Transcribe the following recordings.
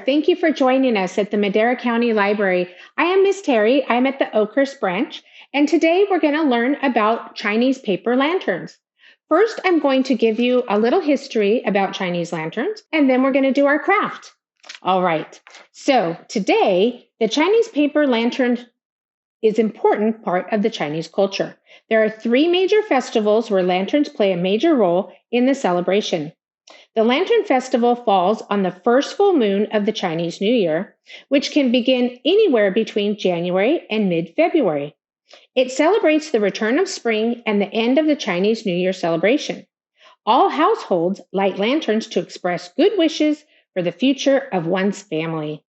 Thank you for joining us at the Madera County Library. I am Miss Teri. I'm at the Oakhurst Branch, and today we're going to learn about Chinese paper lanterns. First, I'm going to give you a little history about Chinese lanterns, and then we're going to do our craft. All right, so today, the Chinese paper lantern is an important part of the Chinese culture. There are 3 major festivals where lanterns play a major role in the celebration. The Lantern Festival falls on the first full moon of the Chinese New Year, which can begin anywhere between January and mid-February. It celebrates the return of spring and the end of the Chinese New Year celebration. All households light lanterns to express good wishes for the future of one's family.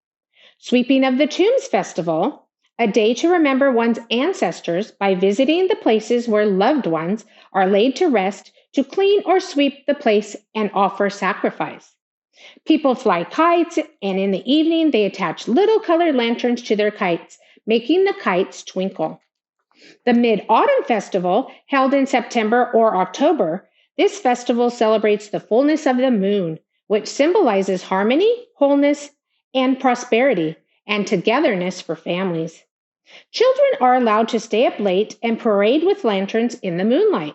Sweeping of the Tombs Festival, a day to remember one's ancestors by visiting the places where loved ones are laid to rest, to clean or sweep the place and offer sacrifice. People fly kites, and in the evening they attach little colored lanterns to their kites, making the kites twinkle. The Mid-Autumn Festival, held in September or October, this festival celebrates the fullness of the moon, which symbolizes harmony, wholeness, and prosperity, and togetherness for families. Children are allowed to stay up late and parade with lanterns in the moonlight.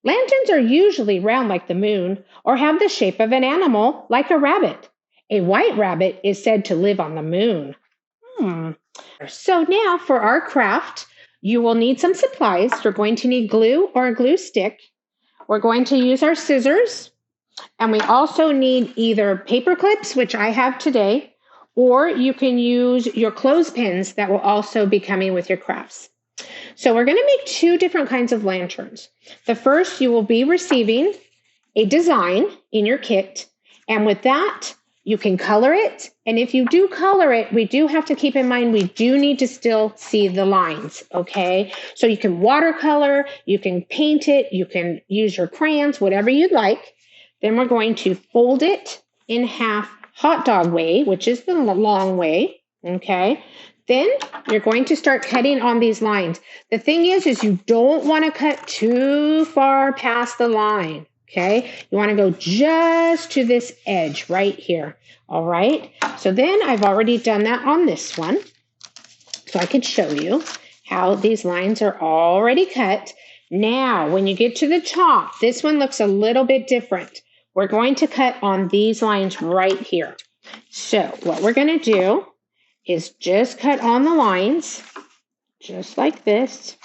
Lanterns are usually round like the moon or have the shape of an animal like a rabbit. A white rabbit is said to live on the moon. So now for our craft, you will need some supplies. You're going to need glue or a glue stick. We're going to use our scissors, and we also need either paper clips, which I have today, or you can use your clothespins that will also be coming with your crafts. So we're going to make 2 different kinds of lanterns. The first, you will be receiving a design in your kit, and with that, you can color it. And if you do color it, we do have to keep in mind we do need to still see the lines, okay? So you can watercolor, you can paint it, you can use your crayons, whatever you'd like. Then we're going to fold it in half hot dog way, which is the long way, okay? Then you're going to start cutting on these lines. The thing is you don't want to cut too far past the line, okay? You want to go just to this edge right here, all right? So then I've already done that on this one. So I could show you how these lines are already cut. Now, when you get to the top, this one looks a little bit different. We're going to cut on these lines right here. So what we're going to do is just cut on the lines, just like this.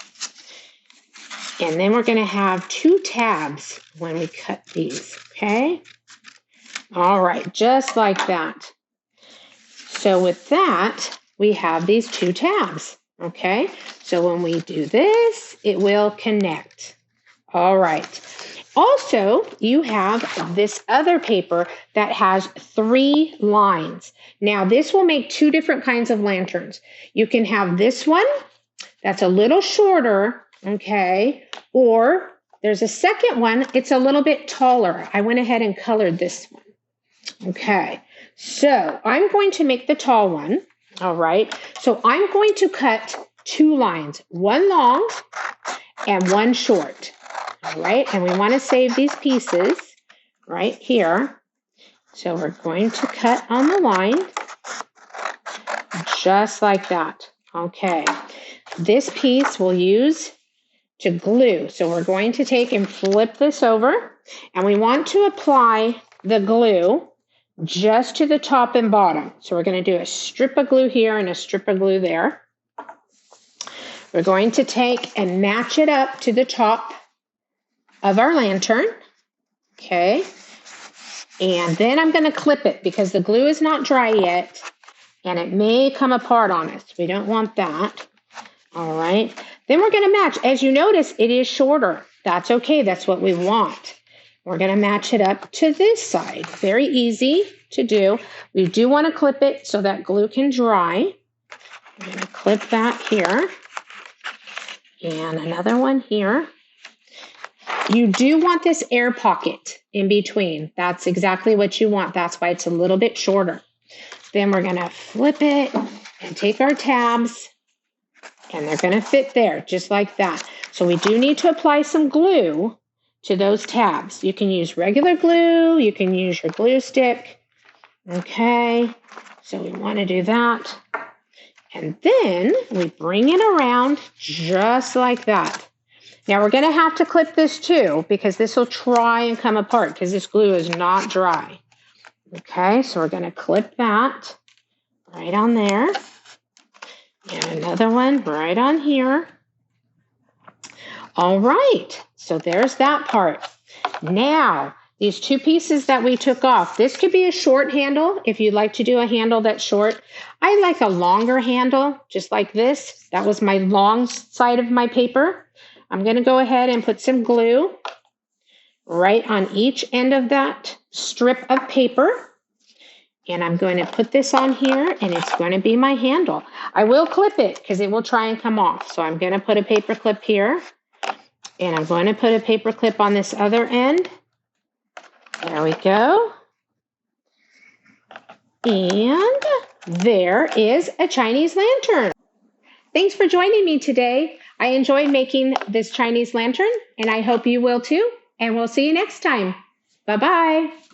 And then we're going to have 2 tabs when we cut these, okay? All right, just like that. So with that, we have these 2 tabs, okay? So when we do this, it will connect. All right. Also, you have this other paper that has 3 lines. Now, this will make 2 different kinds of lanterns. You can have this one that's a little shorter, okay? Or there's a second one, it's a little bit taller. I went ahead and colored this one. Okay, so I'm going to make the tall one, all right? So I'm going to cut 2 lines, one long and one short. All right, and we want to save these pieces right here. So we're going to cut on the line just like that. Okay, this piece we'll use to glue. So we're going to take and flip this over, and we want to apply the glue just to the top and bottom. So we're going to do a strip of glue here and a strip of glue there. We're going to take and match it up to the top of our lantern, okay? And then I'm going to clip it because the glue is not dry yet, and it may come apart on us. We don't want that. All right. Then we're going to match. As you notice, it is shorter. That's okay. That's what we want. We're going to match it up to this side. Very easy to do. We do want to clip it so that glue can dry. I'm going to clip that here. And another one here. You do want this air pocket in between. That's exactly what you want. That's why it's a little bit shorter. Then we're going to flip it and take our tabs, and they're going to fit there just like that. So we do need to apply some glue to those tabs. You can use regular glue. You can use your glue stick. Okay. So we want to do that. And then we bring it around just like that. Now we're going to have to clip this too, because this will try and come apart because this glue is not dry. Okay, so we're going to clip that right on there. And another one right on here. All right, so there's that part. Now, these two pieces that we took off, this could be a short handle if you'd like to do a handle that's short. I like a longer handle, just like this. That was my long side of my paper. I'm going to go ahead and put some glue right on each end of that strip of paper. And I'm going to put this on here, and it's going to be my handle. I will clip it because it will try and come off. So I'm going to put a paper clip here, and I'm going to put a paper clip on this other end. There we go. And there is a Chinese lantern. Thanks for joining me today. I enjoyed making this Chinese lantern, and I hope you will too. And we'll see you next time. Bye-bye.